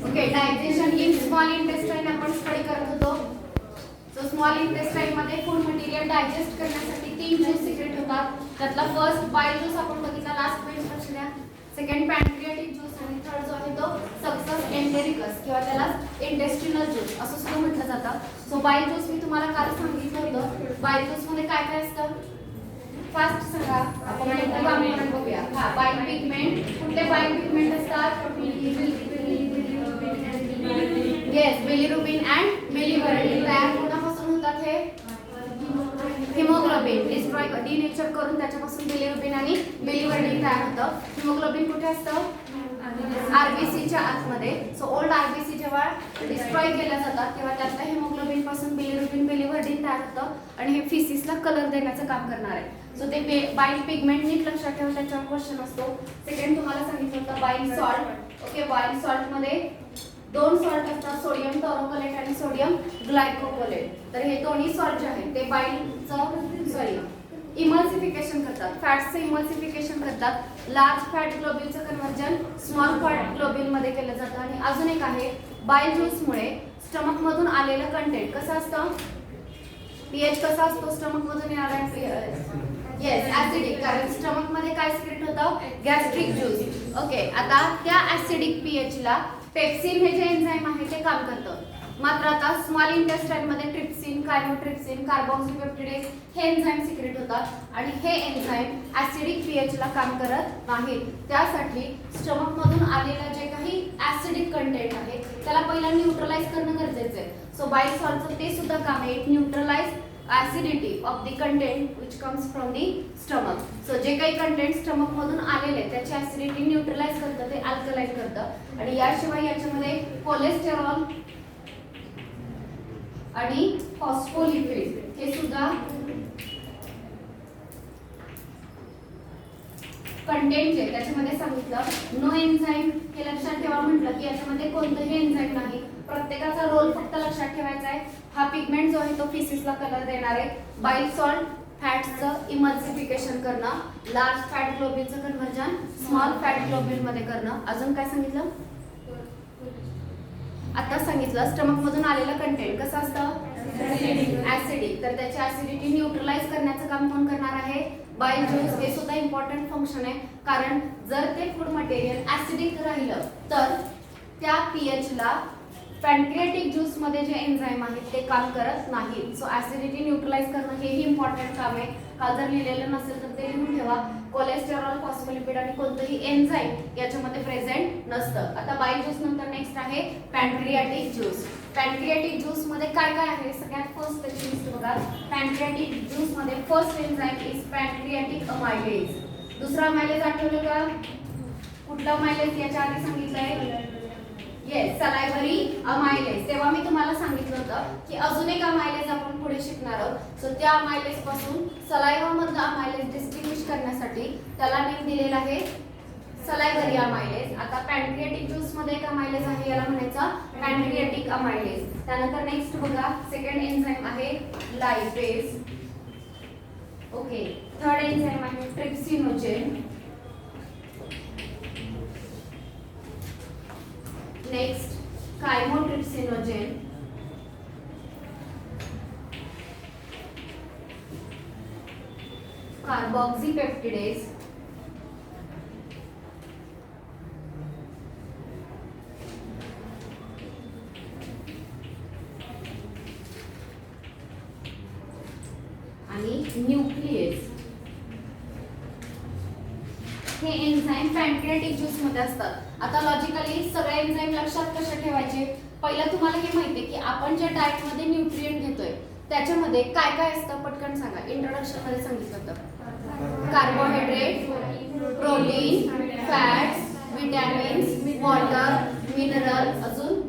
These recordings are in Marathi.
Okay, digestion in small intestine आपण स्टडी करत होतो. सो स्मॉल इंटेस्टाइन मध्ये फूड मटेरियल डायजेस्ट करण्यासाठी 3 ज्यूस सिक्रेट होतात. त्यातला फर्स्ट बाईल ज्यूस आपण बघितला लास्ट पेज लक्ष द्या. सेकंड पॅनक्रियाटिक ज्यूस आणि थर्ड जो आहे तो सक्सस एंटेरिकस किंवा त्याला इंटेस्टिनल ज्यूस असं सुद्धा म्हटलं जातं. सो बाईल ज्यूस मी तुम्हाला काल सांगितलं होतं. बाईल ज्यूस मध्ये काय काय असतं फास्ट सांगा. आपण कंपोनेंट बघूया. हा, बाईल पिगमेंट. कुठले बाईल पिगमेंट असतात? Yes, bilirubin and biliverdin. तयार कोणापासून होतात हे? हिमोग्लोबिन डिस्ट्रॉय डिनेचर करून त्याच्यापासून बिलिरुबिन आणि बिलिव्हरिन तयार होतं. हिमोग्लोबिन कुठे असतं? आरबीसी च्या आतमध्ये. सो ओल्ड आरबीसी जेव्हा डिस्ट्रॉय केल्या जातात तेव्हा त्यातल्या हिमोग्लोबिन पासून बिलिरुबिन बिलिव्हरिन तयार होतं आणि हे फिसिसला कलर देण्याचं काम करणार आहे. सो ते बाईल पिगमेंट नीट लक्षात ठेवा, त्याच्यावर क्वेश्चन असतो. सेकंड तुम्हाला सांगितलं होतं बाईल सॉल्ट. ओके, बाईल सॉल्ट मध्ये 2 सॉल्ट असतात, सोडियम टॉरोकोलेट आणि सोडियम ग्लायकोकोलेट. तर हे दोन्ही सॉल्ट जे आहेत ते बाईलचं इमल्सिफिकेशन करतात, फॅट्सचं इमल्सिफिकेशन करतात. लार्ज फॅट ग्लोब्युलचं कन्व्हर्जन स्मॉल फॅट ग्लोब्युल मध्ये केलं जातं. आणि अजून एक आहे, बाईल ज्यूसमुळे स्टमक मधून आलेलं कंटेंट कसं असतं? पीएच कसा असतो स्टमक मधून येणारा? Yes, acidic. कारण स्टमक मध्ये काय सिक्रेट होतं? Gastric juice. ओके, आता त्या ऍसिडिक पीएच ला पेप्सिन हे जे एन्झाइम आहे ते काम करतं. मात्र आता स्मॉल इंटेस्टाइन मध्ये ट्रिप्सिन, कायमोट्रिप्सिन, कार्बोक्सिपेप्टिडेज हे एन्झाइम सिक्रेट होतात आणि हे एन्झाइम ऍसिडिक पीएच ला काम करत नाहीत. त्यासाठी स्टमक मधून आलेला जे काही ऍसिडिक कंटेंट आहे त्याला पहिला न्यूट्रलाइज करणं गरजेचं आहे. सो बाईल सॉल्टचं ते सुद्धा काम आहे, neutralise acidity of the content which comes from the stomach. So जे काही कंटेंट स्टमक मधून आलेले त्याची ऍसिडिटी न्यूट्रलाइज करतं, ते अल्कलाइन करतं. आणि याशिवाय याच्यामध्ये कोलेस्टेरॉल आणि फॉस्फोलिपिड हे सुद्धा कंटेंट जे त्याच्यामध्ये सांगितलं. नो एन्झाइम हे लक्षात ठेवा म्हटलं की याच्यामध्ये कोणतंही एन्झाइम नाही. प्रत्येकाचा रोल फक्त लक्षात ठेवायचा आहे. हा पिगमेंट जो आहे तो फिसिसला कलर देणार आहे. बाईल सॉल्ट फॅट्सचं इमल्सिफिकेशन करणं, लार्ज फॅट ग्लोब्युलचं कन्व्हर्जन स्मॉल फॅट ग्लोब्युल मध्ये करणं. अजून काय सांगितलं? आता सांगितलं स्टमक मधून आलेलं कंटेंट कसं असतं? ऍसिडिक. तर त्याची ऍसिडिटी न्यूट्रलाइज करण्याचं काम कोण करणार आहे? बाईल ज्यूस. हे सुद्धा इम्पॉर्टंट फंक्शन आहे, कारण जर ते फूड मटेरियल ऍसिडिक राहिलं तर त्या पीएच ला पॅनक्रियाटिक ज्यूस मध्ये जे एन्झाइम आहेत ते काम करत नाहीत. सो ऍसिडिटी न्यूट्रलाइज करणं हेही इम्पॉर्टंट काम आहे. काल जर लिहिलेलं नसेल तर ते लिहून ठेवा. कोलेस्टेरॉल, फॉस्फोलिपिड आणि कोणतंही एन्झाइम याच्यामध्ये प्रेझेंट नसतं. आता बाईल ज्यूस नंतर नेक्स्ट आहे पॅनक्रियाटिक ज्यूस. पॅनक्रियाटिक ज्यूस मध्ये काय काय आहे? सगळ्यात फर्स्ट त्याची लिस्ट बघा. पॅनक्रियाटिक ज्यूस मध्ये first enzyme is pancreatic amylase. दुसरा अमायलेज आठवलं का? कुठला अमायलेज याच्या आधी सांगितलंय? Yes, salivary amylase. तेव्हा मी तुम्हाला सांगितलं होतं की अजून एक अमायलेज आपण पुढे शिकणार आहोत. सो त्या अमायलेज पासून सलायव्हा मधला अमायलेज डिस्टिंग्विश करण्यासाठी त्याला नेम दिलेला आहे सलायव्हरी अमायलेज. आता पॅनक्रियाटिक ज्यूस मध्ये एक अमायलेज आहे, याला म्हणायचा पॅनक्रियाटिक अमायलेज. त्यानंतर नेक्स्ट बघा, सेकंड एन्झाइम आहे लायपेज. ओके, थर्ड एन्झाइम आहे ट्रिप्सिनोजेन. नेक्स्ट कायमोट्रिप्सिनोजेन. कार्बोक्सिपेप्टिडेज. आणि न्यूक्लियस. हे एन्झाइम पॅनक्रियाटिक ज्यूस मध्ये असतात. आता लॉजिकली सगळे एन्झाइम लक्षात कसे ठेवायचे? पहिलं तुम्हाला हे माहिती आहे की आपण ज्या डाएट मध्ये न्यूट्रिएंट घेतोय त्याच्यामध्ये काय काय असतं पटकन सांगा. इंट्रोडक्शन मध्ये सांगितलं होतं carbohydrate, protein, fats, vitamins, water, mineral, अजून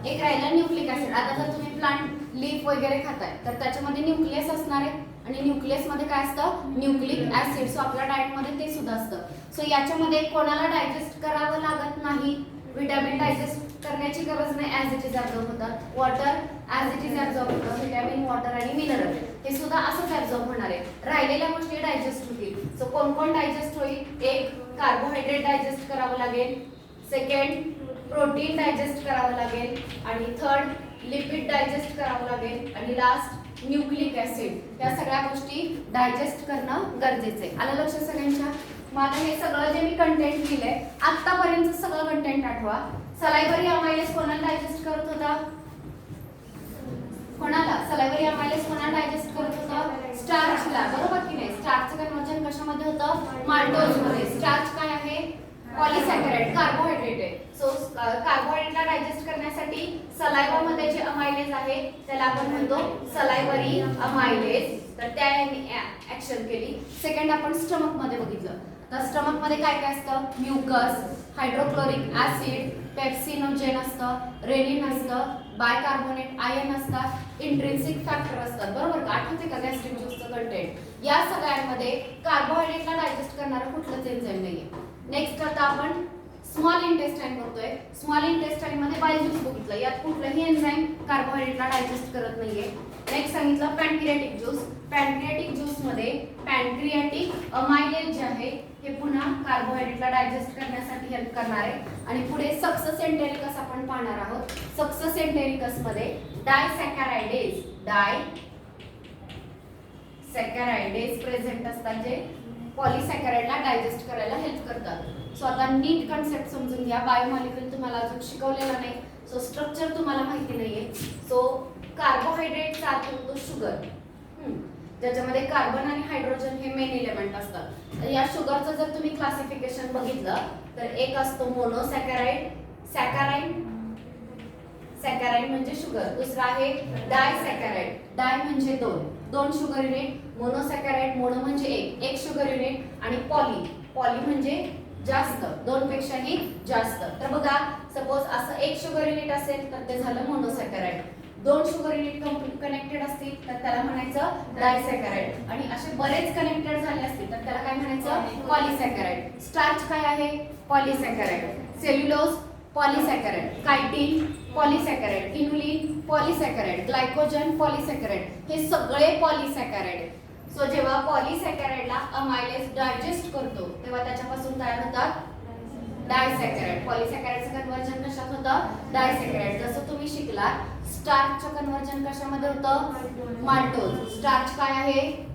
एक राहिला न्यूक्लिक ऍसिड. आता जर तुम्ही प्लांट लीफ वगैरे खाताय तर त्याच्यामध्ये न्यूक्लियस असणार आहे आणि न्यूक्लियस मध्ये काय असतं? Nucleic acid. सो आपल्या डाएट मध्ये ते सुद्धा असतं. सो याच्यामध्ये कोणाला डायजेस्ट करावं लागत नाही, विटॅमिन डायजेस्ट करण्याची गरज नाही, ऍज इट इज ऍब्झॉर्ब होतात. Water as it is absorb होतं. विटॅमिन, वॉटर आणि मिनरल हे सुद्धा असंच ऍब्झॉर्ब होणार आहे. राहिलेल्या गोष्टी डायजेस्ट होतील. सो कोण कोण डायजेस्ट होईल? एक, कार्बोहायड्रेट डायजेस्ट करावं लागेल. सेकंड, प्रोटीन डायजेस्ट करावं लागेल, आणि थर्ड लिपिड डायजेस्ट करावं लागेल, आणि लास्ट न्यूक्लिक ऍसिड. या सगळ्या गोष्टी डायजेस्ट करणं गरजेचं आहे. आलं लक्षात सगळ्यांच्या? मग आता हे सगळं जे मी कंटेंट लिहिलंय आतापर्यंत सगळं कंटेंट आठवा. सलायवरी अमायलेज कोणाला डायजेस्ट करत होता? कोणाला? सलायवरी अमायलेज कोणाला डायजेस्ट करत होता? स्टार्चला, बरोबर की नाही? स्टार्चचं कन्वर्जन कशामध्ये होतं? माल्टोज मध्ये. स्टार्च काय आहे? पॉलिसॅकराइड, कार्बोहायड्रेट आहे. सो कार्बोहायड्रेटला डायजेस्ट करण्यासाठी सलायवा मध्ये जे अमायलेज आहे त्याला आपण म्हणतो सलायवरी अमायलेज. तर त्याने ऍक्शन केली. सेकंड आपण स्टमक मध्ये बघितलं. तर स्टमक मध्ये काय काय असतं? म्युकस, हायड्रोक्लोरिक ऍसिड, पेप्सिनोजेन असतं, रेनिन असतं, बायकार्बोनेट आयन असतात, इंट्रिन्सिक फॅक्टर असतात, बरोबर का? आठवते का गॅस्ट्रिक ज्यूसचं कंटेंट? या सगळ्यांमध्ये कार्बोहायड्रेटला डायजेस्ट करणारं कुठलंच एन्झाईम नाहीये. नेक्स्ट आता आपण स्मॉल इंटेस्टाईन बघतोय. स्मॉल इंटेस्टाईन मध्ये बाईल ज्यूस बघितलं. यात कुठलंही एन्झाईम कार्बोहायड्रेटला डायजेस्ट करत नाहीये. नेक्स्ट सांगितलं पॅनक्रियाटिक ज्यूस. पॅनक्रियाटिक ज्यूस मध्ये पॅनक्रियाटिक अमायलेज जे आहे हे पुन्हा कार्बोहायड्रेटला डायजेस्ट करण्यासाठी हेल्प करणार आहे. आणि पुढे सक्सेस एंटेरिकस आपण पाहणार आहोत. सक्सेस एंटेरिकस मध्ये डायसॅकॅरायडेज प्रेझेंट असतात जे पॉलिसॅकॅराइडला डायजेस्ट करायला हेल्प करतात. सो आता नीट कन्सेप्ट समजून घ्या. बायोमॉलिक्यूल तुम्हाला अजून शिकवलेला नाही, सो स्ट्रक्चर तुम्हाला माहिती नाहीये. सो कार्बोहायड्रेटचा अर्थ होतो शुगर, ज्याच्यामध्ये कार्बन आणि हायड्रोजन हे मेन एलिमेंट असतात. तर या शुगरचं जर तुम्ही क्लासिफिकेशन बघितलं तर एक असतो मोनोसॅकॅराइड, सॅकॅराइड म्हणजे शुगर. दुसरा आहे डायसॅकॅराइड. डाय म्हणजे दोन शुगर युनिट. मोनोसॅकॅराइड, मोनो म्हणजे एक शुगर युनिट, आणि पॉली म्हणजे जास्त, दोन पेक्षाही जास्त. तर बघा, सपोज असं एक शुगर युनिट असेल तर ते झालं मोनोसॅकॅराइड. दोन शुगर युनिट कनेक्टेड असतील तर त्याला म्हणायचं डायसॅकॅराइड, आणि असे बरेच कनेक्टेड झाले असतील तर त्याला काय म्हणायचं? पॉलिसॅकॅराइड. स्टार्च काय आहे? पॉलिसॅकॅराइड. सेल्युलोज पॉलिसॅकॅराइड, कायटिन पॉलिसॅकॅराइड, इन्युलिन पॉलिसॅकॅराइड, ग्लायकोजन पॉलिसॅकॅराइड, हे सगळे पॉलिसॅकॅराइड. सो जेव्हा पॉलिसॅकॅराइडला अमायलेज डायजेस्ट करतो तेव्हा त्याच्यापासून तयार होतात डायसॅकॅराइड. पॉलिसॅकॅराइडचं कन्वर्जन कशात होतं? डायसॅकॅराइड. जसं तुम्ही शिकलात स्टार्चचं कन्वर्जन कशामध्ये होतं? माल्टोज. स्टार्च काय आहे?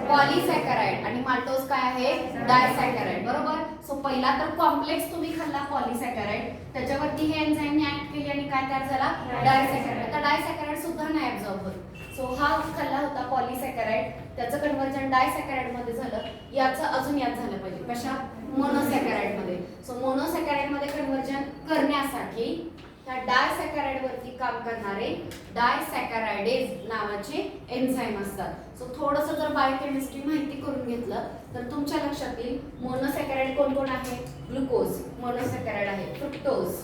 पॉलिसॅकॅराइड, आणि माल्टोज काय आहे? डायसॅकॅराइड, बरोबर. सो पहिला तर कॉम्प्लेक्स तुम्ही खाल्ला पॉलिसॅकॅराइड, त्याच्यावरती हे एन्झाईमने ऍक्ट केली आणि काय तयार झाला? डायसॅकॅराइड. आता डायसॅकॅराइड सुद्धा नाही ऍब्झॉर्ब होत. सो हा खाल्ला होता पॉलिसॅकॅराइड, त्याचं कन्वर्जन डायसॅकॅराइड मध्ये झालं. याचं अजून यात झालं पाहिजे. कशा? मोनोसॅकॅराइड मध्ये. सो मोनोसॅकॅराइड मध्ये कन्वर्जन करण्यासाठी त्या डायसॅकॅराइड वरती काम करणारे डायसॅकॅरायडेज नावाचे एन्झाईम असतात. सो थोडंसं जर बायोकेमिस्ट्री माहिती करून घेतलं तर तुमच्या लक्षात येईल मोनोसॅकॅराइड कोण कोण आहे? ग्लुकोज मोनोसॅकॅराइड आहे, फ्रुक्टोज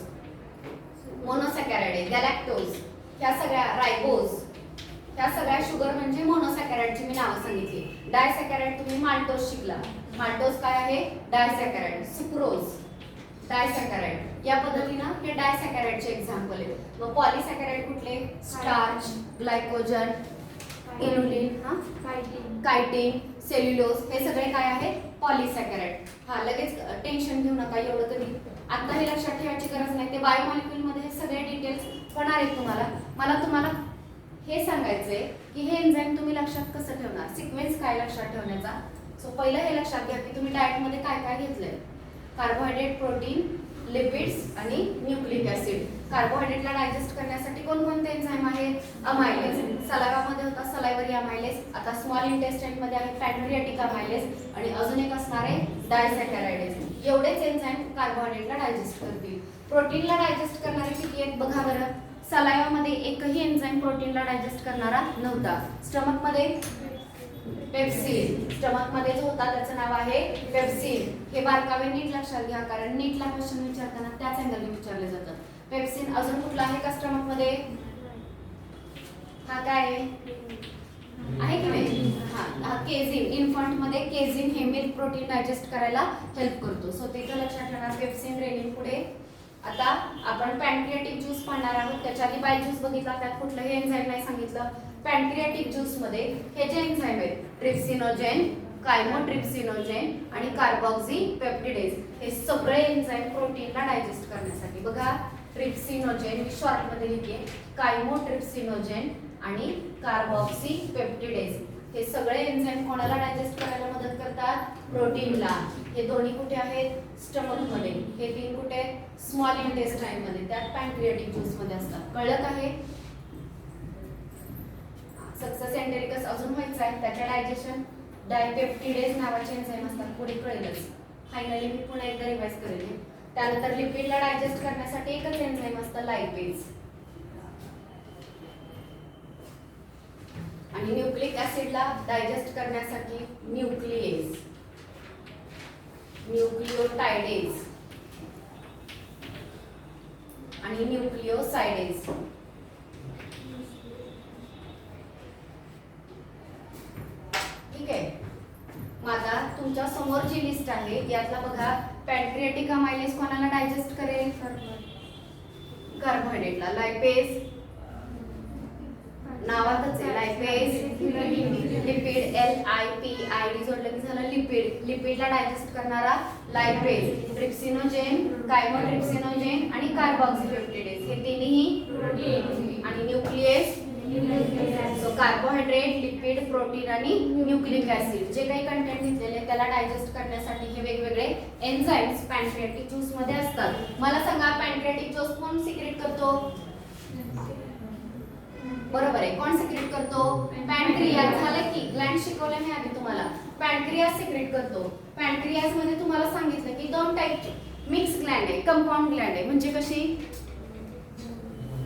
मोनोसॅकॅराइड आहे, गॅलॅक्टोज, ह्या सगळ्या, रायबोज, ह्या सगळ्या शुगर म्हणजे मोनोसॅकॅराइडची मी नावं सांगितली. डायसॅकॅराइड तुम्ही माल्टोज शिकला. माल्टोज काय आहे? डायसॅकॅराइड. सुक्रोज डायसॅकॅराइड. या पद्धतीनं हे डायसॅकॅराइडचे एक्झाम्पल आहे. मग पॉलिसॅकॅराइड कुठले? स्टार्च, ग्लायकोजन, इन्युलिन, कायटिन, सेल्युलोज, हे सगळे काय आहे? पॉलिसॅकॅराइड. हा, लगेच टेन्शन घेऊ नका एवढं तरी. आता हे लक्षात ठेवायची गरज नाही. ते बायोमॉलिक्यूल मध्ये हे सगळे डिटेल्स होणार आहेत तुम्हाला. मला तुम्हाला हे सांगायचंय की हे एन्झाईम तुम्ही लक्षात कसं ठेवणार, सिक्वेन्स काय लक्षात ठेवण्याचा. सो पहिलं हे लक्षात घ्या की तुम्ही डाएट मध्ये काय काय घेतलंय. कार्बोहायड्रेट, प्रोटीन, लिपिड्स आणि न्यूक्लिक ऍसिड. कार्बोहायड्रेटला डायजेस्ट करण्यासाठी कोणकोणते एन्झाईम आहेत? अमायलेज. सलाइवामध्ये होता सलाइवरी अमायलेज. आता स्मॉल इंटेस्टाईन मध्ये आहे पॅनक्रियाटिक अमायलेज, आणि अजून एक असणार आहे डायसॅकॅरायडेज. एवढेच एन्झाईम कार्बोहायड्रेटला डायजेस्ट करतील. प्रोटीनला डायजेस्ट करणारे किती आहेत बघा बरं. सलाइवामध्ये एकही एन्झाईम प्रोटीनला डायजेस्ट करणारा नव्हता. स्टमक मध्ये पेप्सिन. स्टमक मध्ये जो होता त्याचं नाव आहे पेप्सिन. हे बारकावे नीट लक्षात घ्या, कारण नीटला क्वेश्चन विचारताना त्याच अँगलने विचारले जातात. पेप्सिन. अजून कुठला आहे का स्टमक मध्ये? हा काय आहे की नाही? हा केझिन. इन्फंट मध्ये केझिन हे मिल्क प्रोटीन डायजेस्ट करायला हेल्प करतो. सो ते लक्षात ठेवणार. Pepsin, renin. पुढे आता आपण पॅनक्रियाटिक ज्यूस पाहणार आहोत. त्याच्या आधी बाय ज्यूस बघितला, त्यात कुठलंही एन्झाईम नाही सांगितलं. पॅनक्रियाटिक ज्यूस मध्ये हे जे एन्झाईम आहेत ट्रिप्सिनोजेन, कायमोट्रिप्सिनोजेन आणि कार्बॉक्सी पेप्टिडेज, हे सगळे एन्झाईम प्रोटीनला डायजेस्ट करण्यासाठी. बघा ट्रिप्सिनोजेन, मी शॉर्ट मध्ये लिहिते, कायमोट्रिप्सिनोजेन आणि कार्बॉक्सीपेप्टिडेज, हे सगळे एन्झाईम कोणाला डायजेस्ट करायला मदत करतात? प्रोटीनला. हे दोन्ही कुठे आहेत? स्टमक मध्ये. हे 3 कुठे? स्मॉल इंटेस्टाईन मध्ये, त्यात पॅनक्रियाटिक ज्यूस मध्ये असतात. कळलं का हे? सक्सेस एंटेरिकस अजून व्हायचं आहे, त्याच्या डायजेशन डायपेप्टिडेज नावाचे एन्झाईम असतात, पुढे कळेलच. फायनली मी पुन्हा एकदा रिवाइज करेन. त्यानंतर लिपिडला डायजेस्ट करण्यासाठी एकच एन्झाईम असतं, लायपेज. आणि न्यूक्लिक ऍसिडला डायजेस्ट करण्यासाठी न्यूक्लिएज, न्यूक्लियोटाइडेज आणि न्यूक्लियोसाइडेज. ठीक आहे. माझा तुमच्या समोर जी लिस्ट आहे यातला बघा, पॅनक्रियाटिक अमायलेज कोणाला डायजेस्ट करेल? कार्बोहायड्रेटला. लायपेज नावातच आहे, लायपेज लिपिड, LIPID जोडलं की झालं लिपिड. लिपिडला डायजेस्ट करणारा लायपेज. ट्रिप्सिनोजेन, कायमोट्रिप्सिनोजेन आणि कार्बॉक्सीपेप्टिडेज, हे तिन्ही. आणि nucleus, so carbohydrate, lipid, protein आणि न्यूक्लिक ऍसिड, जे काही कंटेंट घेतलेले त्याला डायजेस्ट करण्यासाठी हे वेगवेगळे एन्झाईम्स पॅनक्रियाटिक ज्यूस मध्ये असतात. मला सांगा, पॅनक्रियाटिक ज्यूस कोण सिक्रेट करतो? बरोबर आहे, कोण सिक्रेट करतो? पॅनक्रियास. झालं की ग्लँड शिकवलं मी आधी तुम्हाला, पॅनक्रियास सिक्रेट करतो. पॅनक्रियास मध्ये तुम्हाला सांगितलं की 2 टाईपचे मिक्स ग्लँड आहे, कंपाऊंड ग्लँड आहे. म्हणजे कशी?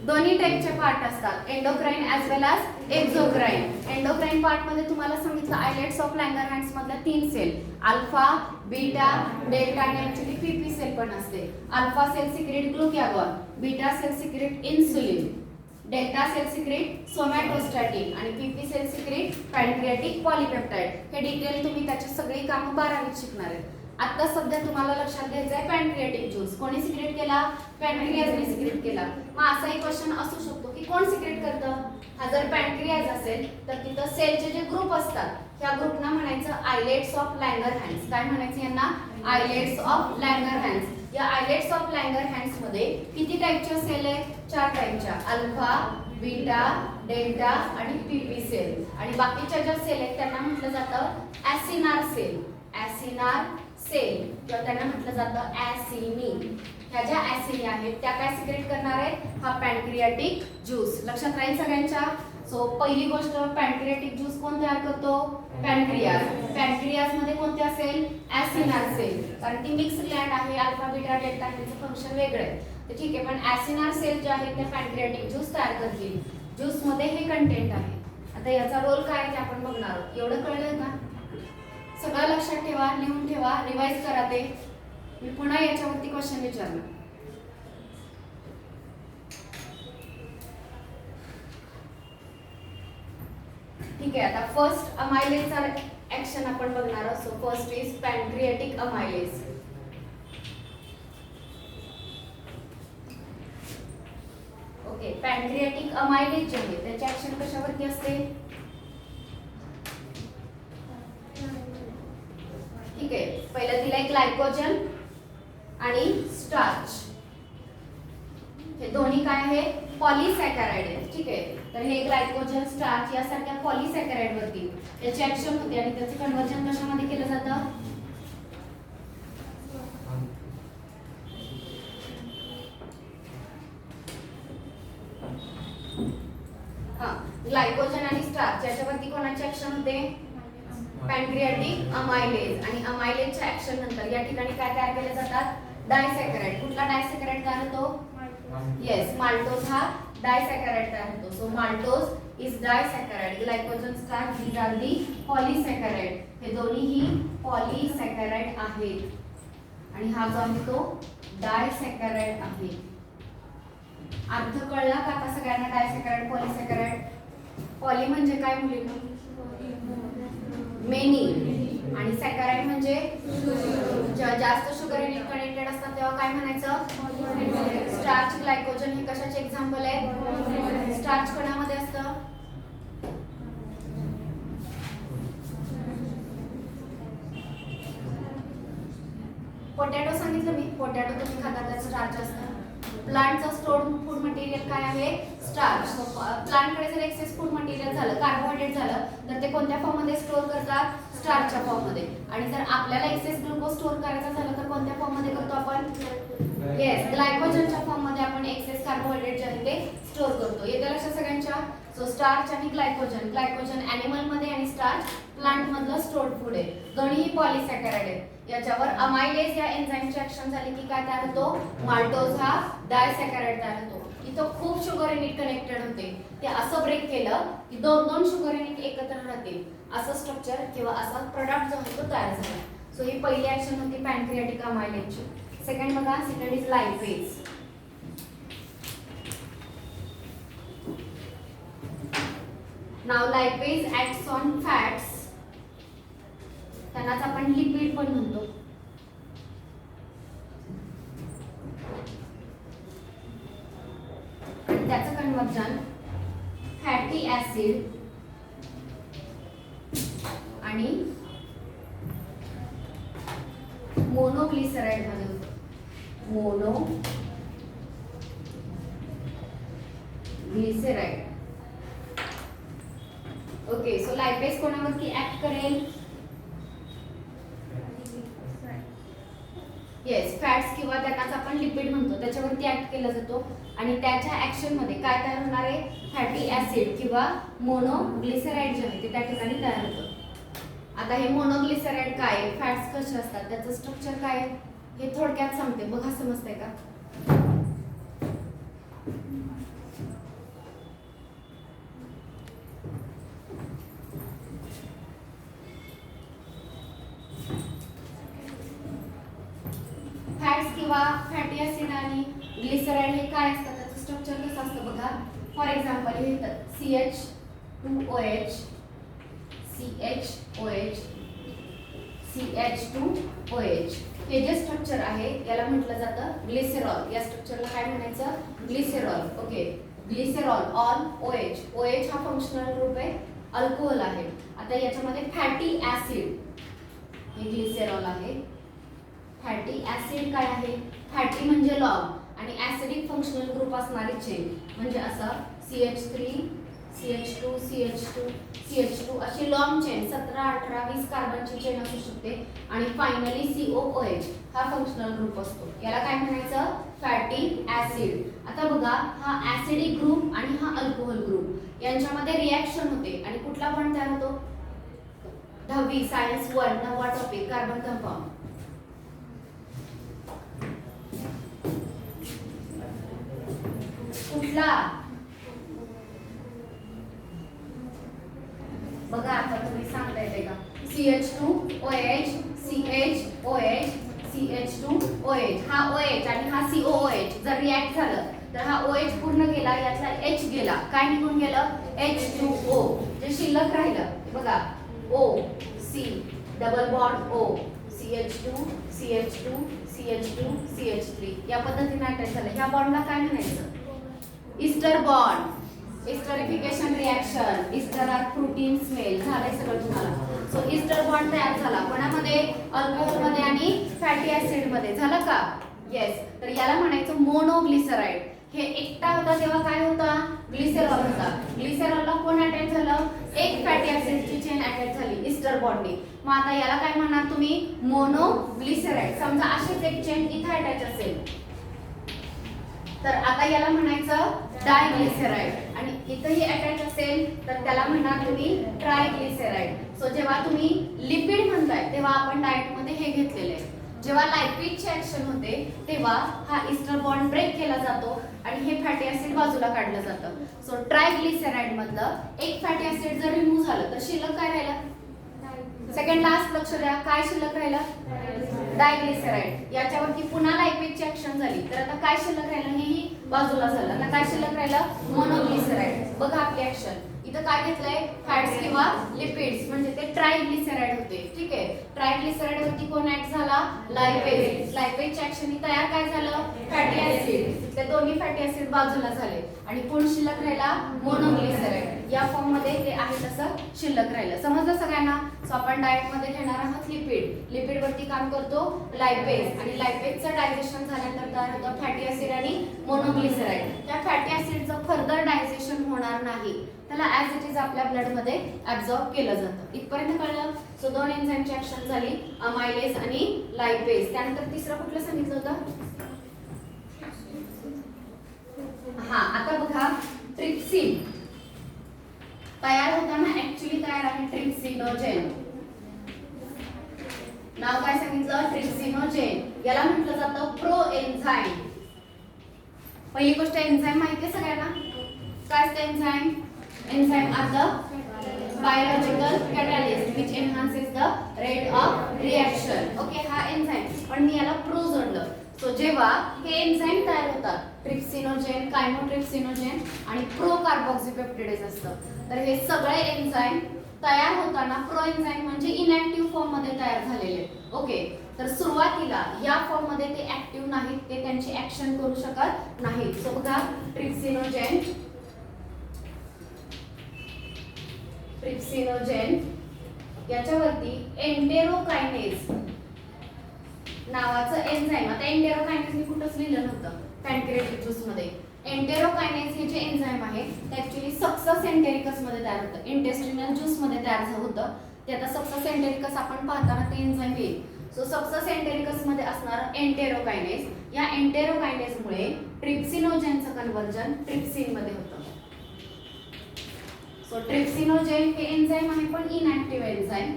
दोन्ही टाईपचे पार्ट असतात, endocrine as well as exocrine. Endocrine part मध्ये तुम्हाला सांगितलं आयलेट्स ऑफ लँगरहॅन्स मधल्या 3 सेल, अल्फा, बीटा, डेल्टा आणि ऍक्च्युअली पीपी सेल पण असते. Alpha cell secrete glucagon, beta cell secrete insulin, delta cell secrete somatostatin आणि PP cell secrete pancreatic polypeptide. हे डिटेल तुम्ही त्याची सगळी कामं 12वीत शिकणार आहेत. आता सध्या तुम्हाला लक्षात घ्यायचं आहे पॅनक्रियाटिक ज्यूस कोणी सिक्रेट केला? पॅनक्रियाजने सिक्रेट केला. मग असाही क्वेश्चन असू शकतो की कोण सिक्रेट करतं? हा जर पॅनक्रियाज असेल तर तिथं सेलचे जे ग्रुप असतात त्या ग्रुपना म्हणायचं आयलेट्स ऑफ लँगरहॅन्स. काय म्हणायचं यांना? Islets of Langerhans. या आयलेट्स ऑफ लँगरहॅन्स मध्ये किती टाईपच्या सेल आहेत? 4 टाईपच्या, अल्फा, बीटा, डेल्टा आणि पीपी सेल. आणि बाकीच्या ज्या सेल आहेत त्यांना म्हटलं जातं ॲसिनार सेल. ॲसिनार सेल किंवा त्यांना म्हटलं जातं ॲसिनी. ह्या ज्या ॲसिनी आहेत त्या काय सिक्रेट करणार आहेत? हा पॅनक्रियाटिक ज्यूस. लक्षात राहील सगळ्यांच्या? सो पहिली गोष्ट, पॅनक्रियाटिक ज्यूस कोण तयार करतो? पॅनक्रियाज. पॅनक्रियाज मध्ये कोणते असेल? ॲसिनार सेल, कारण ती मिक्स ग्लँड आहे, अल्फा, बीटा, डेल्टा ह्याचं फंक्शन वेगळं आहे. तर ठीक आहे, पण ॲसिनार सेल जे आहेत ते पॅनक्रियाटिक ज्यूस तयार करतील. ज्यूस मध्ये हे कंटेंट आहे. आता याचा रोल काय ते आपण बघणार आहोत. एवढं कळलं का? सगळं लक्षात ठेवा, लिहून ठेवा, रिवाइज करा ते. मी पुन्हा याच्यावरती क्वेश्चन विचारणार. ठीक आहे, आता फर्स्ट अमायलेजचा ऍक्शन आपण बघणार आहोत. So first is pancreatic amylase. Okay, pancreatic amylase जे आहे त्याचे ऍक्शन कशावरती असते? ठीक आहे, पहिलं दिलंय ग्लायकोजन आणि स्टार्च. हे दोन्ही काय आहे? पॉलीसॅकराइड आहे. ठीक आहे, तर हे ग्लायकोजन, स्टार्च यासारख्या पॉलीसॅकराइड वरती त्याची ऍक्शन होते आणि त्याचे कन्व्हर्जन कशामध्ये केलं जातं? ग्लायकोजन आणि स्टार्च याच्यावरती कोणाची ऍक्शन होते? Pancreatic amylase. आणि अमायलेजच्या ऍक्शन नंतर या ठिकाणी काय तयार केले जातात? डायसॅकराइड. कुठला डायसॅकराइड तयार होतो? येस, माल्टोज हा डायसॅकराइड तयार होतो. So maltose is disaccharide. Glycogen, starch these are the polysaccharide. हे दोन्हीही पॉलीसॅकराइड आहेत. आणि हा जो आहे तो डायसॅकराइड आहे. अर्थ कळला का आता सगळ्यांना? डायसॅकराइड, पॉलीसॅकराइड. पॉली म्हणजे काय मुलींना? मेनी. आणि सॅकराइड म्हणजे जेव्हा जास्त शुगर कनेक्टेड असतात तेव्हा काय म्हणायचं? स्टार्च, ग्लायकोजन हे कशाचे एक्झाम्पल आहे? स्टार्च कोणामध्ये असतं? पोटॅटो सांगितलं मी. पोटॅटो तुम्ही खाता त्याचं प्लांटचं स्टोर्ड फूड मटेरियल काय आहे? स्टार्च. सो प्लांटकडे जर एक्सेस फूड मटेरियल झालं, कार्बोहायड्रेट झालं, तर ते कोणत्या फॉर्म मध्ये स्टोअर करतात? स्टार्चच्या फॉर्म मध्ये. आणि जर आपल्याला एक्सेस ग्लुकोज स्टोअर करायचा झालं तर कोणत्या फॉर्म मध्ये करतो आपण? येस, ग्लायकोजनच्या फॉर्म मध्ये आपण एक्सेस कार्बोहायड्रेट जे आहे ते स्टोअर करतो. येते लक्षात सगळ्यांच्या? सो स्टार्च आणि ग्लायकोजन. ग्लायकोजन ॲनिमल मध्ये आणि स्टार्च प्लांट मधलं स्टोर्ड फूड आहे. दोन्ही पॉलिसॅकराइड आहे. याच्यावर अमायलेज या एन्झाइमची ऍक्शन झाली की काय तयार होतो? माल्टोज हा डायसॅकराइड तयार होतो. इथं खूप शुगर युनिट कनेक्टेड होते. ते असं ब्रेक केलं की दोन दोन शुगर युनिट एकत्र राहतील. असं स्ट्रक्चर किंवा असा प्रोडक्ट जो आहे तो तयार झाला. सो ही पहिली ऍक्शन होती पॅनक्रियाटिक अमायलेजची. सेकंड बघा, सेकंड इज लायपेज. नाव लायपेज ऍक्ट्स ऑन फॅट्स. त्यांनाच आपण लिपिड पण म्हणतो. त्याचं कन्वर्जन फॅटी ऍसिड आणि मोनोग्लिसराइड मध्ये होतं. मोनोग्लिसराइड. ओके, सो लायपेज कोणावरती ऍक्ट करेल? येस, फॅट्स किंवा त्यांनाच आपण लिपिड म्हणतो त्याच्यावरती ऍक्ट केला जातो. आणि त्याच्या ऍक्शन मध्ये काय तयार होणार आहे? फॅटी ऍसिड किंवा मोनोग्लिसराइड जे आहे ते त्या ठिकाणी तयार होतं. आता हे मोनोग्लिसराइड काय आहे, फॅट्स कसे असतात, त्याचं स्ट्रक्चर काय आहे हे थोडक्यात सांगते. बघा, समजतंय का? फॅट्स किंवा फॅटी ऍसिड आणि ग्लिसराइड हे काय असतात, त्याचं स्ट्रक्चर कसं असतं बघा. फॉर एक्झाम्पल हे CH2OH, CH2OH. हे जे स्ट्रक्चर आहे याला म्हटलं जातं ग्लिसरॉल. या स्ट्रक्चरला काय म्हणायचं? Glycerol. Okay, glycerol on OH. OH हा फंक्शनल ग्रुप आहे, अल्कोहोल आहे. आता याच्यामध्ये फॅटी ऍसिड हे ग्लिसरॉल आहे. फॅटी ऍसिड काय आहे? फॅटी म्हणजे लॉन्ग आणि ऍसिडिक फंक्शनल ग्रुप असणारी चेन म्हणजे असा CH3, CH2, CH2, CH2 अशी लॉंग चेन 17, 18, 20 कार्बनची चेन असू शकते. आणि फायनली COOH हा फंक्शनल ग्रुप असतो. याला काय म्हणायचं? Fatty acid. आता बघा, हा ऍसिडिक ग्रुप आणि हा अल्कोहोल ग्रुप यांच्यामध्ये रिॲक्शन होते आणि कुठला बॉन्ड तयार होतो? 10वी सायन्स 1 नववा टॉपिक, कार्बन कंपाऊंड. कुठला? बघा, आता तुम्ही सांगता येते का? CH2OH, CHOH, CH2OH. हा OH आणि हा COOH जर रिॲक्ट झालं तर हा OH पूर्ण गेला, यातला H गेला. काय निघून गेलं? H2O. जे शिल्लक राहिलं बघा, O, C, double bond O, CH2, CH2, CH2, CH3 या पद्धतीने अटॅच झालं. ह्या बॉन्डला काय म्हणायचं? Ester bond. Esterification reaction, ester are protein smell झालंय सगळं तुम्हाला. सो ईस्टर बॉन्ड तयार झाला कोणामध्ये? अल्कोहोल मध्ये आणि फॅटी ऍसिड मध्ये. झालं का? येस. तर याला म्हणायचं मोनोग्लिसराइड. हे एकटा होता तेव्हा काय होता? ग्लिसरॉल होता. ग्लिसरॉलला कोण अटॅच झालं? एक फॅटी ऍसिडची चेन अटॅच झाली ईस्टर बॉन्डने. मग आता याला काय म्हणणार तुम्ही? मोनोग्लिसराइड. समजा अशीच एक चेन इथे अटॅच असेल तर आता याला म्हणायचं डायग्लिसराइड. आणि इथेही अटॅच असेल तर त्याला म्हणणार तुम्ही ट्रायग्लिसराइड. सो जेव्हा तुम्ही लिपिड म्हणताय तेव्हा आपण डाएट मध्ये हे घेतलेले आहे. जेव्हा लायपिडची ऍक्शन होते तेव्हा हा ईस्टर बॉन्ड ब्रेक केला जातो आणि हे फॅटी ऍसिड बाजूला काढलं जातं. सो ट्रायग्लिसराइड मधलं एक फॅटी ऍसिड जर रिमूव्ह झालं तर शिल्लक काय राहिलं? सेकंड लास्ट लक्ष द्या, काय शिल्लक राहिलं? डायग्लिसराइड. याच्यावरती पुन्हा लायपेजची ऍक्शन झाली तर आता काय शिल्लक राहिलं? हेही बाजूला झालं. आता काय शिल्लक राहिलं? मोनोग्लिसराइड. बघा आपली ऍक्शन इथं काय घेतलंय? फॅट्स किंवा लिपिड्स म्हणजे ते ट्रायग्लिसराइड होते. ठीक आहे, ट्रायग्लिसराइड वरती कोण ऍक्ट झाला? लायपेज. लायपेजची ऍक्शन तयार काय झालं? Fatty acid. ते दोन्ही फॅटी ऍसिड बाजूला झाले आणि कोण शिल्लक राहिला? मोनोग्लिसराइड. या फॉर्म मध्ये हे आहे तसं शिल्लक राहिलं. समजलं सगळ्यांना? सो आपण डाएट मध्ये घेणार आहोत लिपिड. लिपिड वरती काम करतो लायपेज आणि लायपेजचं डायजेशन झाल्यानंतर तयार होतं फॅटी ऍसिड आणि मोनोग्लिसराइड. त्या फॅटी ऍसिडचं फर्दर डायजेशन होणार नाही, त्याला ऍज इट इज आपल्या ब्लड मध्ये ऍब्झॉर्ब केलं जातं. इथपर्यंत कळलं? सो दोन एन्झाईमची ऍक्शन झाली, अमायलेज आणि लायपेज. त्यानंतर तिसरं कुठलं सांगितलं होतं? हा, आता बघा ट्रिप्सिन तयार होताना ऍक्च्युअली तयार आहे ट्रिप्सिनोजेन. नाव काय सांगितलं? ट्रिप्सिनोजेन. याला म्हटलं जातं प्रो एन्झाईम. पहिली गोष्ट एन्झाईम माहिती आहे सगळ्यांना? काय असतं enzyme? Enzyme are the biological catalyst which enhances the rate of reaction. Okay, हा एन्झाईम. पण मी याला प्रो जोडलं. सो जेव्हा हे एन्झाईम तयार होतात, ट्रिप्सिनोजेन, कायमोट्रिप्सिनोजेन आणि प्रो कार्बोक्सिपेप्टिडेज असतं, तर हे सगळे एन्झाईम तयार होताना प्रो एन्झाईम म्हणजे इनॅक्टिव्ह फॉर्म मध्ये तयार झालेले. ओके, तर सुरुवातीला या फॉर्म मध्ये ते ऍक्टिव्ह नाहीत, ते त्यांची ऍक्शन करू शकत नाहीत. सो बघा ट्रिप्सिनोजेन, ट्रिप्सिनोजेन याच्यावरती एंटेरोकायनेज नावाचं एन्झाईम. आता एंटेरोकायनेज मी कुठंच लिहिलं नव्हतं पॅनक्रियाटिक ज्यूस मध्ये. एंटेरोकायनेज हे जे एन्झाईम आहे ते ऍक्च्युअली सक्सस एंटेरिकस मध्ये तयार होतं, इंटेस्टिनल ज्यूस मध्ये तयार होतं. ते आता सक्सस एंटेरिकस आपण पाहताना ते एन्झाईम येईल. सो सक्सस एंटेरिकस मध्ये असणारं एंटेरोकायनेज, या एंटेरोकायनेज मुळे ट्रिप्सिनोजेनचं कन्व्हर्जन ट्रिप्सिन मध्ये होतं. सो ट्रिप्सिनोजेन हे एन्झाईम आहे पण इनॅक्टिव्ह एन्झाईम,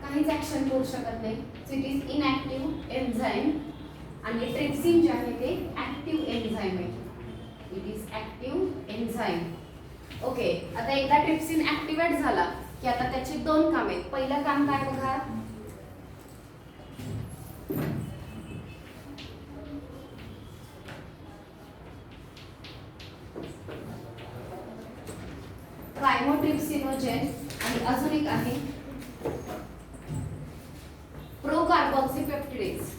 काहीच ऍक्शन करू शकत नाही. So it is inactive enzyme. आणि ट्रिप्सिन जे आहे ते ऍक्टिव्ह एन्झाईम आहे. It is active enzyme. Okay, आता एकदा ट्रिप्सिन ऍक्टिव्हेट झाला की आता त्याची दोन कामे आहेत. पहिलं काम काय बघा, कायमोट्रिप्सिनोजेन आणि अजून एक आहे प्रो कार्बोक्सिपेप्टिडेज.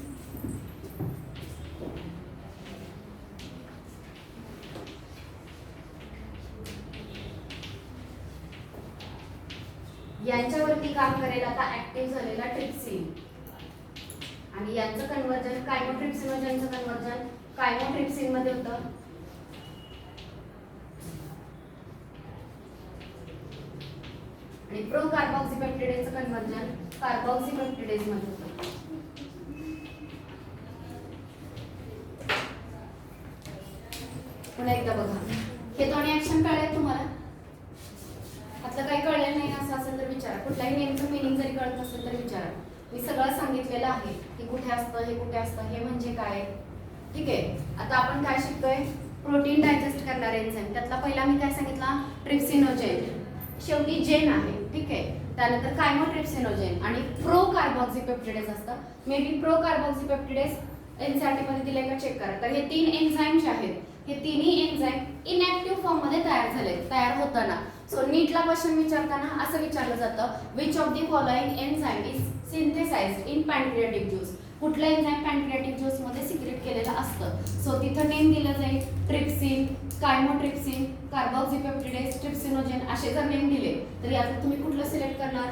यांच्यावरती काम करेल आता ऍक्टिव्ह झालेला ट्रिप्सिन आणि यांचं कन्व्हर्जन कायमोट्रिप्सिनोजेनचं कन्व्हर्जन कायमोट्रिप्सिन मध्ये होतं. आणि प्रो कार्बोक्सिपेप्टिडेजचं कन्व्हर्जन कार्बोक्सिपेप्टिडेज मध्ये होतं. पुन्हा एकदा बघा, हे दोन्ही ऍक्शन कळले तुम्हाला? आपलं काही कळलं नाही असं असेल तर विचारा. कुठलाही नेमचं मिनिंग जरी कळत नसेल तर विचारा. मी सगळं सांगितलेलं आहे की कुठे असतं, हे कुठे असतं, हे म्हणजे काय. ठीक आहे, आता आपण काय शिकतोय? प्रोटीन डायजेस्ट करणारे एन्झाईम. त्यातला पहिला मी काय सांगितला? ट्रिप्सिनोजेन. शेवटी जेन आहे. ठीक आहे, त्यानंतर कायमोट्रिप्सिनोजेन आणि प्रो कार्बोक्सिपेप्टिडेज असतं. मे बी प्रो कार्बोक्सिपेप्टिडेज एनसीईआरटी मध्ये दिले का चेक करा. तर हे तीन एन्झाईम जे आहेत हे तिन्ही एन्झाईम इनॅक्टिव्ह फॉर्म मध्ये तयार झाले तयार होताना. सो नीटला क्वेश्चन विचारताना असं विचारलं जातं, which of the following enzyme is synthesized in pancreatic juice. कुठलं एन्झाईम पॅनक्रियाटिक ज्यूस मध्ये सिक्रेट केलेलं असतं. सो तिथं नेम दिलं जाईल ट्रिप्सिन, कायमोट्रिप्सिन, कार्बोक्सिपेप्टिडेज, ट्रिप्सिनोजेन असे जर नेम दिले तर यात तुम्ही कुठलं सिलेक्ट करणार?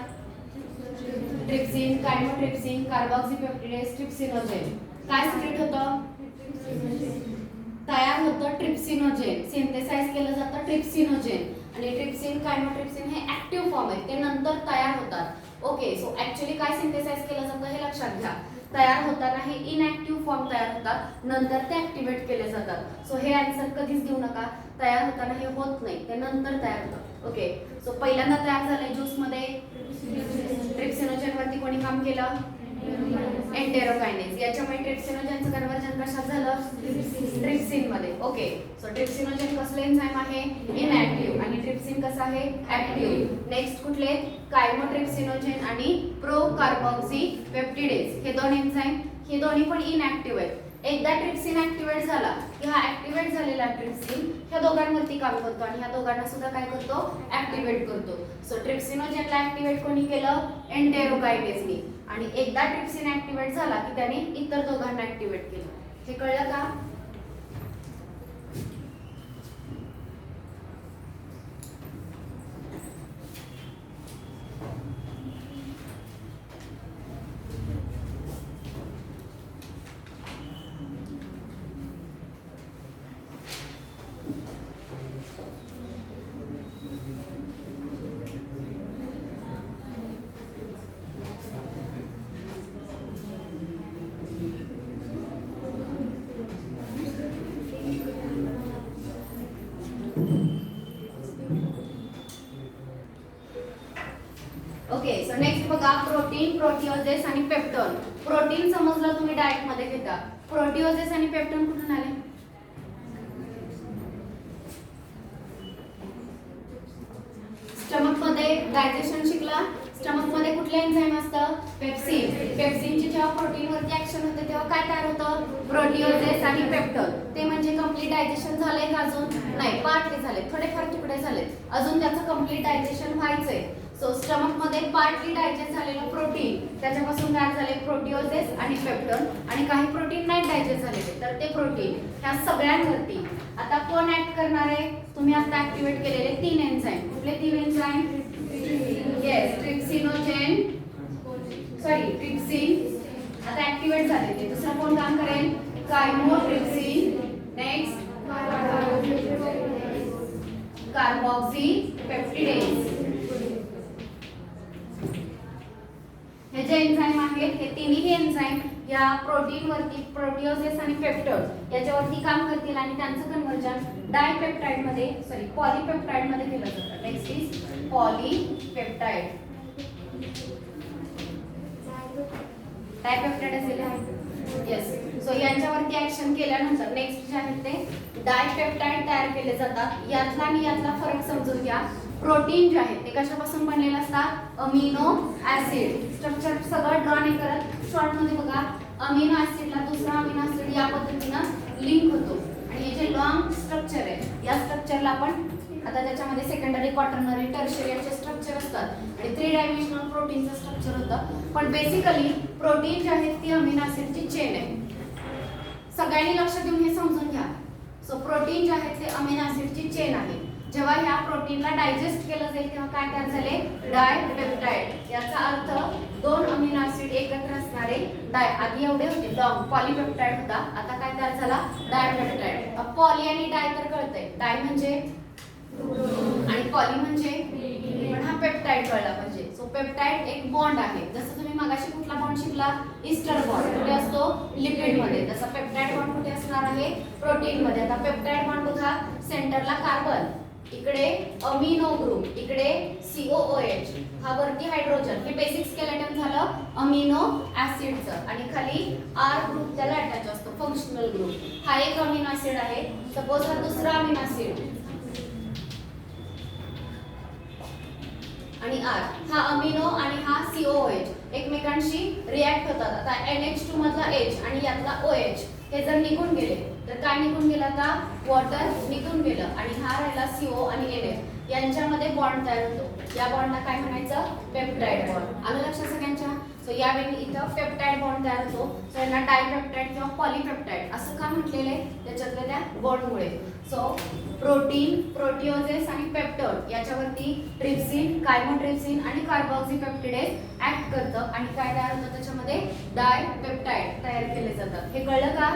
Trypsin, chymotrypsin, carboxypeptidase, trypsinogen. काय सिक्रेट होतं? तयार होतं ट्रिप्सिनोजेन, सिंथेसाइज केलं जातं ट्रिप्सिनोजेन. आणि ट्रिप्सिन, कायमोट्रिप्सिन हे ऍक्टिव्ह फॉर्म आहेत, ते नंतर तयार होतात. ओके, सो ऍक्च्युअली काय सिंथेसाइज केलं जातं हे लक्षात घ्या. तयार होताना हे इनॅक्टिव्ह फॉर्म तयार होतात, नंतर ते ऍक्टिव्हेट केले जातात. सो हे आन्सर कधीच देऊ नका. तयार होताना हे होत नाही, ते नंतर तयार होतं. ओके, सो पहिल्यांदा तयार झालंय ज्यूस मध्ये ट्रिप्सिनोजेन वरती कोणी काम केलं? एंटेरोकायनेज. याच्यामुळे ट्रिप्सिनोजेनचं कन्व्हर्जन कशात झालं? ट्रिप्सिन मध्ये. ओके, सो ट्रिप्सिनोजेन कसलं एन्झाईम आहे? इनॅक्टिव्ह. आणि ट्रिप्सिन कसं आहे? ऍक्टिव्ह. नेक्स्ट कुठले? कायमोट्रिप्सिनोजेन आणि प्रो कार्बोक्सिपेप्टिडेज. हे दोन एन्झाईम, हे दोन्ही पण इनॅक्टिव्ह आहेत. एकदा ट्रिप्सिन ऍक्टिव्हेट झाला की हा ऍक्टिव्हेट झालेला ट्रिप्सिन ह्या दोघांवरती काम करतो आणि ह्या दोघांना सुद्धा काय करतो? ऍक्टिव्हेट करतो. सो ट्रिप्सिनोजेनला ऍक्टिव्हेट कोणी केलं? एंटेरोकायनेजनी. आणि एकदा ट्रिप्सिन ऍक्टिव्हेट झाला की त्याने इतर दोघांना ऍक्टिव्हेट केलं. हे कळलं का? बघा प्रोटीन, प्रोटिओजेस आणि पेप्टोन. प्रोटीन समजलं तुम्ही डाएट मध्ये घेता. प्रोटिओजेस आणि पेप्टोन कुठून आले? स्टमक मध्ये डायजेशन शिकला. स्टमक मध्ये कुठले एन्झाईम असतं? पेप्सिन. पेप्सिनची जेव्हा प्रोटीन वरती ऍक्शन होते तेव्हा काय तयार होतं? प्रोटिओजेस आणि पेप्टोन. ते म्हणजे कंप्लीट डायजेशन झालंय का अजून? नाही, पार्टली झाले, थोडेफार तुकडे झालेत, अजून त्याचं कंप्लीट डायजेशन व्हायचंय. सो स्टमक मध्ये पार्टली डायजेस्ट झालेलं प्रोटीन, त्याच्यापासून तयार झाले प्रोटिओजेस आणि पेप्टोन. आणि काही प्रोटीन नाही डायजेस्ट झालेले तर ते प्रोटीन. ह्या सगळ्यांवरती आता कोण ऍक्ट करणार आहे? तुम्ही आता ऍक्टिव्हेट केलेले 3 एन्झाईम. कुठले 3 एन्झाईम? येस, ट्रिप्सिनोजेन, ट्रिप्सिन आता ऍक्टिव्हेट झाले. ते दुसरं कोण काम करेल? कायमोट्रिप्सिन. Next carboxypeptidase. हे जे एन्झाईम आहेत हे तिन्ही एन्झाईम या प्रोटीन वरती, प्रोटिओजेस आणि पेप्टोन याच्यावरती काम करतील आणि त्यांचं कन्वर्जन डायपेप्टाइड मध्ये, पॉलीपेप्टाइड मध्ये केलं जातं. Next is polypeptide. डायपेप्टाइड असेल येस. सो यांच्यावरती ऍक्शन केल्यानंतर नेक्स्ट जे आहेत ते डायपेप्टाइड तयार केले जातात. यातला आणि यातला फरक समजून घ्या. प्रोटीन जे आहेत ते कशापासून बनलेले असतात? Amino acid. स्ट्रक्चर सगळं ड्रॉ नाही करत, शॉर्ट मध्ये बघा. अमिनो ऍसिडला दुसरा अमिनो ऍसिड या पद्धतीनं लिंक होतो आणि हे जे लॉंग स्ट्रक्चर आहे या स्ट्रक्चरला आपण आता त्याच्यामध्ये सेकंडरी, क्वाटर्नरी, टर्शियरी असे स्ट्रक्चर असतात आणि 3 डायमेन्शनल प्रोटीनचं स्ट्रक्चर होतं. पण बेसिकली प्रोटीन जे आहेत ती अमिनो ऍसिडची चेन आहे. सगळ्यांनी लक्ष देऊन हे समजून घ्या. सो प्रोटीन जे आहेत ते अमिनो ऍसिडची चेन आहे. जेव्हा ह्या प्रोटीनला डायजेस्ट केलं जाईल तेव्हा काय तयार झाले? डायपेप्टाइड. याचा अर्थ 2 अमिनो ऍसिड एकत्र असणारे आधी एवढे होते लॉंग पॉलीपेप्टाइड होता, आता काय तयार झाला? डायपेप्टाइड. पॉली आणि डाय तर कळतंय, डाय म्हणजे आणि पॉली म्हणजे, पण हा पेप्टाइड कळला पाहिजे. सो पेप्टाइड एक बॉन्ड आहे. जसं तुम्ही मगाशी कुठला बॉन्ड शिकला? Ester bond. कुठे असतो? लिपिड मध्ये. जसं पेप्टाइड बॉन्ड कुठे असणार आहे? प्रोटीन मध्ये. आता पेप्टाइड बॉन्ड बघा, सेंटरला कार्बन, इकडे अमिनो ग्रुप, इकडे COOH, हा वरती हायड्रोजन. हे बेसिक स्केलेटन झालं अमिनो ऍसिडचं आणि खाली R ग्रुप त्याला अटॅच असतो, फंक्शनल ग्रुप. हा एक अमिनो ऍसिड आहे. सपोज हा दुसरा अमिनो ऍसिड आणि R, हा अमिनो आणि हा COOH एकमेकांशी रिॲक्ट होतात. आता NH2 मधला H आणि यातला OH हे जर निघून गेले तर काय निघून गेलं? आता वॉटर निघून गेलं आणि हा राहिला CO आणि NH, यांच्यामध्ये बॉन्ड तयार होतो. या बॉन्डला काय म्हणायचं? Peptide bond. आलं लक्षात सगळ्यांच्या? सो यावेळी इथं पेप्टाइड बॉन्ड तयार होतो. सो यांना डायपेप्टाइड किंवा पॉलीपेप्टाइड असं का म्हटलेलं आहे? त्याच्यातल्या त्या बॉन्डमुळे. सो प्रोटीन, प्रोटिओजेस आणि पेप्टोन याच्यावरती ट्रिप्सिन, कायमोट्रिप्सिन आणि कार्बोक्सीपेप्टिडेज ऍक्ट करतं आणि काय तयार होतं? त्याच्यामध्ये डायपेप्टाइड तयार केले जातात. हे कळलं का?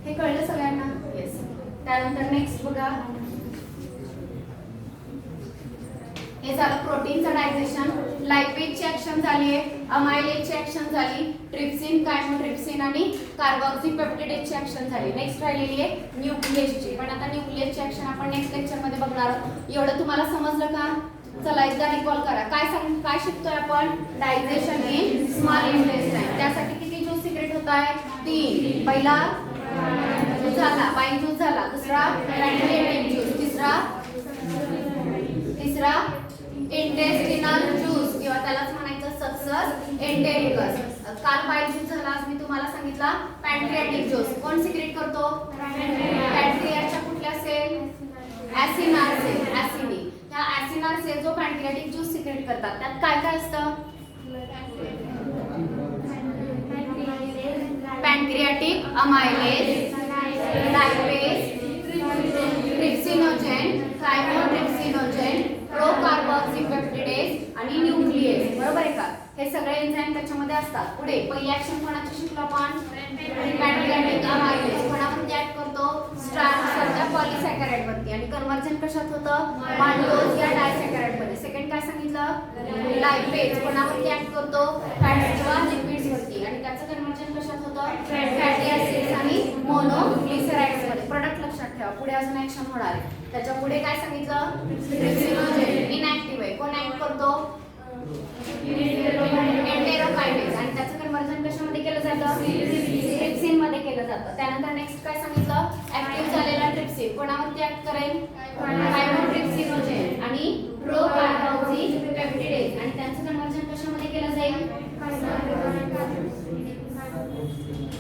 हे कळलं सगळ्यांना? येस. त्यानंतर नेक्स्ट बघा, हे झालं प्रोटीनचं डायजेशन. लायपेजची ऍक्शन झाली आहे, अमायलेजची ऍक्शन झाली, ट्रिप्सिन, कायमोट्रिप्सिन आणि कार्बोक्सीपेप्टिडेजची ऍक्शन झाली. नेक्स्ट राहिलेली आहे न्यूक्लियसची. पण आता न्यूक्लियसची ऍक्शन आपण नेक्स्ट लेक्चर मध्ये बघणार आहोत. एवढं तुम्हाला समजलं का? चला एकदा रिकॉल करा. काय शिकतोय आपण? Digestion in small intestine. त्यासाठी किती ज्यूस सिक्रेट होत आहे? 3. पहिला ज्यूस झाला, बाईन ज्यूस झाला, दुसरा पॅनक्रियाटिक ज्यूस, तिसरा इंटेस्टिनल ज्यूस किंवा त्यालाच म्हणायचं सक्सस एंटेरिकस. काल बाईल ज्यूस झाला, आज मी तुम्हाला सांगितला पॅनक्रियाटिक ज्यूस. कोण सिक्रेट करतो? पॅनक्रियाच्या कुठल्या सेल? ऍसिनार सेल, ऍसिनी. ह्या ऍसिनार सेल जो पॅनक्रियाटिक ज्यूस सिक्रेट करतात त्यात काय काय असतं? पॅनक्रियाटिक अमायलेज, लायपेज, ट्रिप्सिनोजेन, कायमोट्रिप्सिनोजेन, प्रोकार्बोक्सीपेप्टिडेज आणि न्यूक्लियस. बरोबर आहे का? हे सगळे एन्झाईम त्याच्यामध्ये असतात. पुढे पहिली ऍक्शन कोणाची शिकलो आपण? Pancreatic amylase. कोणावरती ऍक्ट करतो? स्टार्चच्या पॉलिसॅकराइड वरती. आणि कन्वर्जन कशात होतं? माल्टोज या डायसॅकराइड मध्ये. सेकंड काय सांगितलं? लायपेज. कोणावरती ऍक्ट करतो? फॅट्स किंवा लिपिड्स वरती. आणि त्याचं कन्वर्जन कशात होतं? फॅटी ऍसिड्स आणि मोनोग्लिसराइड्स मध्ये. प्रोडक्ट लक्षात ठेवा. पुढे अजून ऍक्शन होणार आहे. त्याच्या पुढे काय सांगितलं? ट्रिप्सिनोजेन इनॅक्टिव्ह आहे. कोण ऍक्ट करतो? एंटेरोकायनेज आणि त्याचं कन्वर्जन कशामध्ये केलं जातं? ट्रिप्सिन मध्ये केलं जातं. त्यानंतर नेक्स्ट काय सांगितलं? ऍक्टिव्ह झालेला ट्रिप्सिन कोणावरती ऍक्ट करेल? कायमोट्रिप्सिनोजेन आणि प्रोकार्बोक्सिपेप्टिडेज आणि त्यांचं कन्वर्जन कशामध्ये केलं जाईल?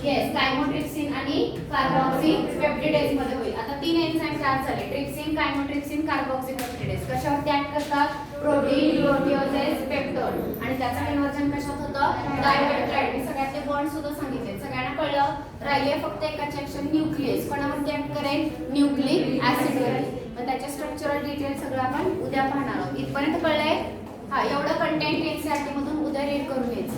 येस, कायमोट्रिप्सिन आणि कार्बोक्सिपेप्टिडेज मध्ये होईल. आता 3 एन्झाइम तयार झाले, ट्रिप्सिन, कायमोट्रिप्सिन, कार्बोक्सिपेप्टिडेज. कशावरती ऍक्ट करतात? प्रोटीन, प्रोटिओजेस, पेप्टोन आणि त्याचं कन्वर्जन कशात होतं? डायपेप्टाइड. मी सगळ्यातले बॉन्ड सुद्धा सांगितले, सगळ्यांना कळलं. राहिले फक्त एकाचे ऍक्शन न्यूक्लियस कोणावरती ऍक्ट करेल? न्यूक्लिक ऍसिड वरती. मग त्याचे स्ट्रक्चरल डिटेल सगळं आपण उद्या पाहणार आहोत. इथपर्यंत कळलंय? हा, एवढं कंटेंट एनसीईआरटी मधून उद्या रीड करून घ्यायचं.